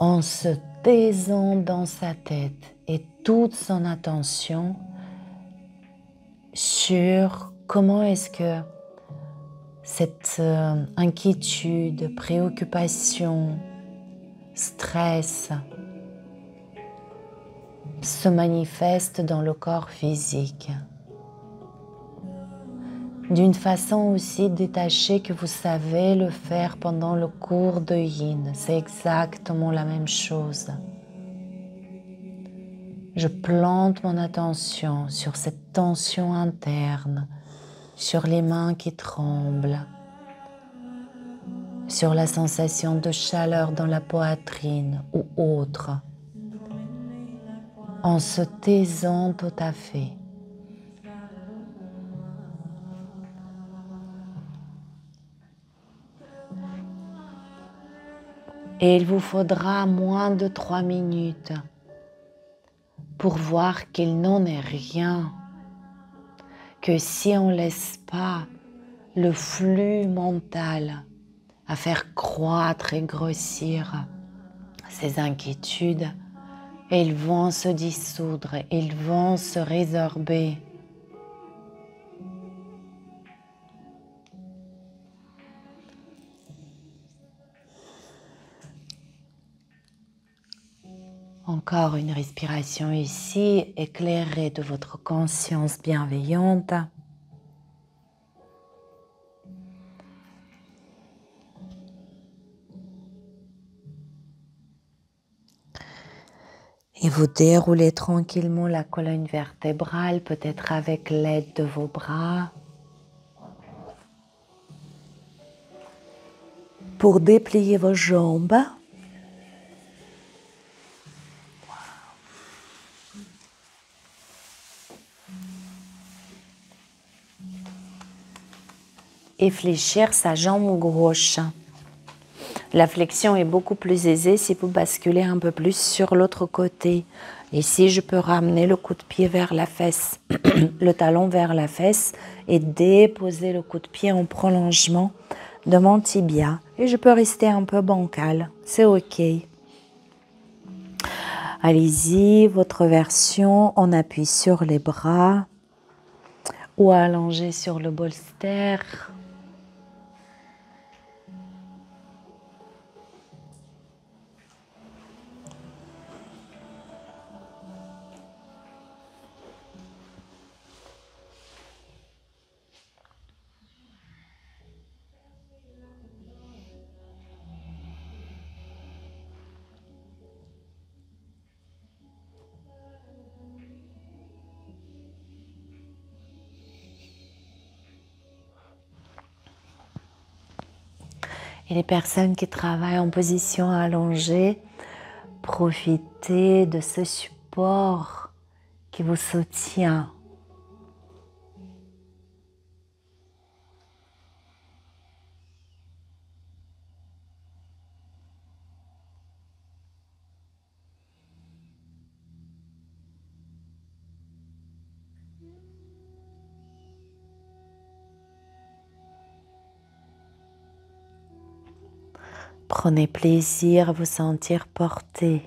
En se taisant dans sa tête et toute son attention sur comment est-ce que cette inquiétude, préoccupation, stress se manifeste dans le corps physique. D'une façon aussi détachée que vous savez le faire pendant le cours de Yin. C'est exactement la même chose. Je plante mon attention sur cette tension interne, sur les mains qui tremblent, sur la sensation de chaleur dans la poitrine ou autre, en se taisant tout à fait. Et il vous faudra moins de 3 minutes pour voir qu'il n'en est rien, que si on ne laisse pas le flux mental à faire croître et grossir ces inquiétudes, ils vont se dissoudre, ils vont se résorber. Encore une respiration ici, éclairée de votre conscience bienveillante. Et vous déroulez tranquillement la colonne vertébrale, peut-être avec l'aide de vos bras, pour déplier vos jambes. Et fléchir sa jambe gauche. La flexion est beaucoup plus aisée si vous basculez un peu plus sur l'autre côté. Ici, je peux ramener le coup de pied vers la fesse, le talon vers la fesse et déposer le coup de pied en prolongement de mon tibia. Et je peux rester un peu bancal, c'est OK. Allez-y, votre version, on appuie sur les bras ou allongé sur le bolster. Et les personnes qui travaillent en position allongée, profitez de ce support qui vous soutient. Prenez plaisir à vous sentir porté.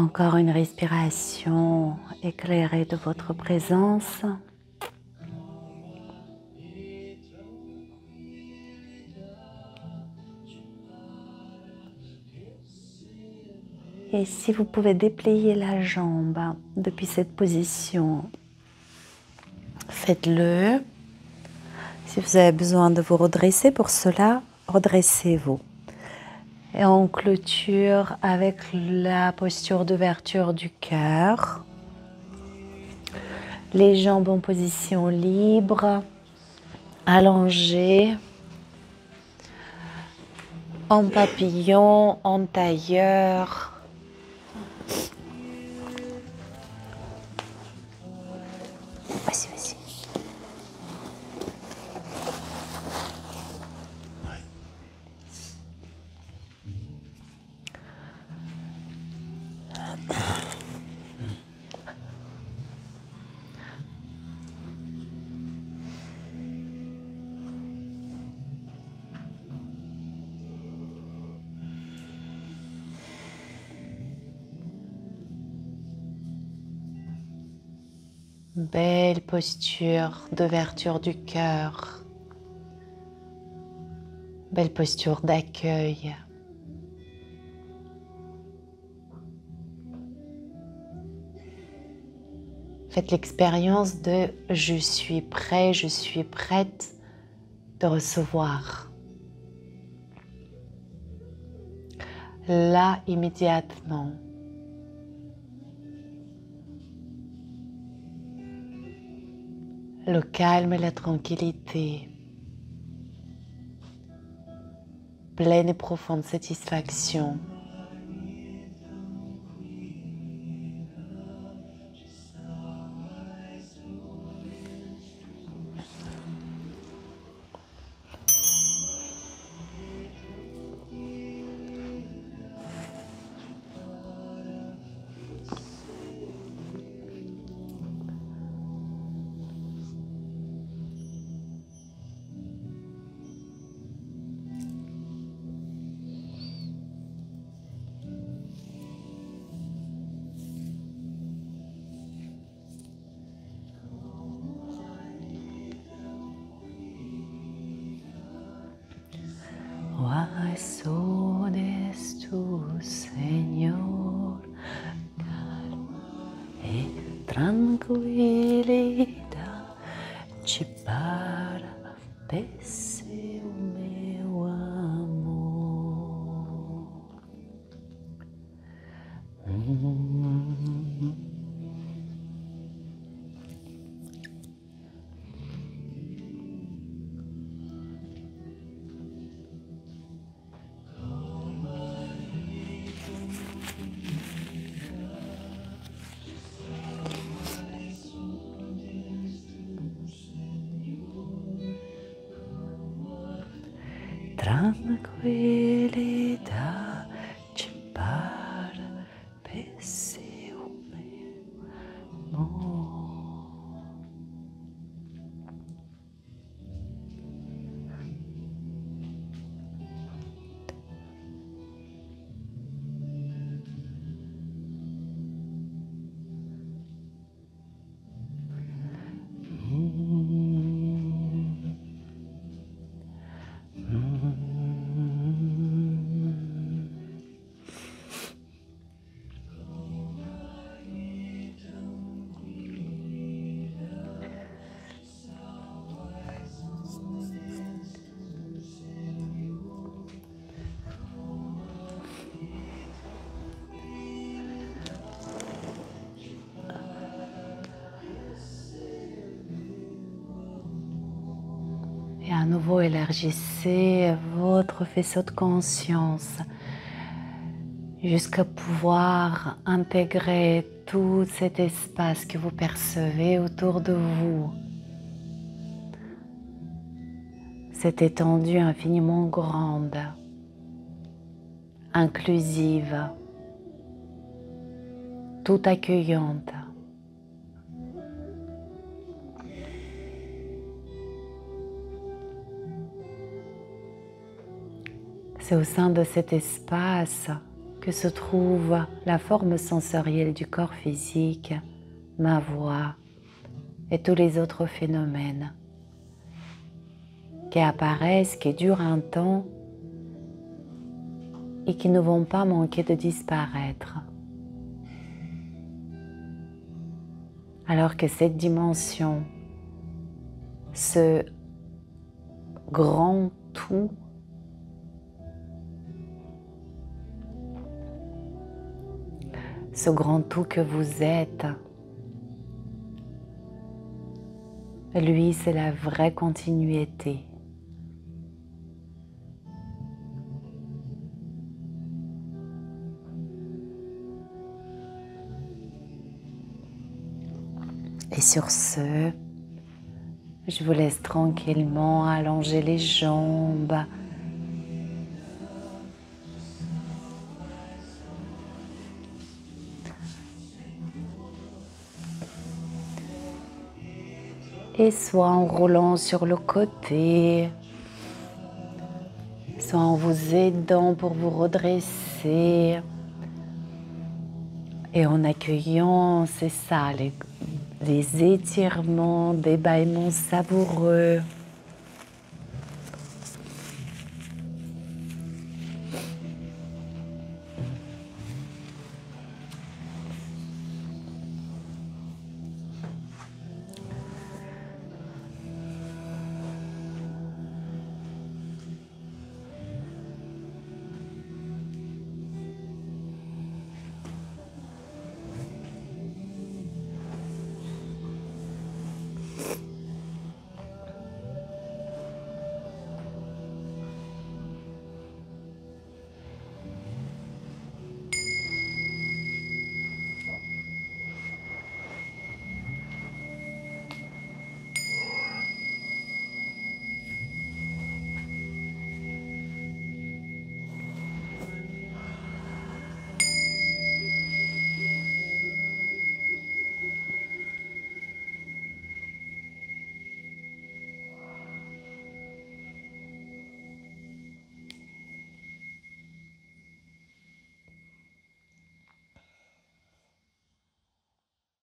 Encore une respiration éclairée de votre présence. Et si vous pouvez déplier la jambe depuis cette position, faites-le. Si vous avez besoin de vous redresser, pour cela, redressez-vous. Et on clôture avec la posture d'ouverture du cœur. Les jambes en position libre, allongées, en papillon, en tailleur. Vas-y, vas-y. Belle posture d'ouverture du cœur. Belle posture d'accueil. Faites l'expérience de je suis prêt, je suis prête de recevoir. Là, immédiatement. Le calme et la tranquillité. Pleine et profonde satisfaction. Sones tu, Señor, calma e tranquilidade te para descer o meu amor. Tranquilidade para descer o meu amor. Et à nouveau, élargissez votre faisceau de conscience jusqu'à pouvoir intégrer tout cet espace que vous percevez autour de vous. Cette étendue infiniment grande, inclusive, tout accueillante. C'est au sein de cet espace que se trouve la forme sensorielle du corps physique, ma voix et tous les autres phénomènes qui apparaissent, qui durent un temps et qui ne vont pas manquer de disparaître. Alors que cette dimension, ce grand tout, ce grand tout que vous êtes, lui, c'est la vraie continuité. Et sur ce, je vous laisse tranquillement allonger les jambes. Et soit en roulant sur le côté, soit en vous aidant pour vous redresser. Et en accueillant, c'est ça, les étirements, des bâillements savoureux.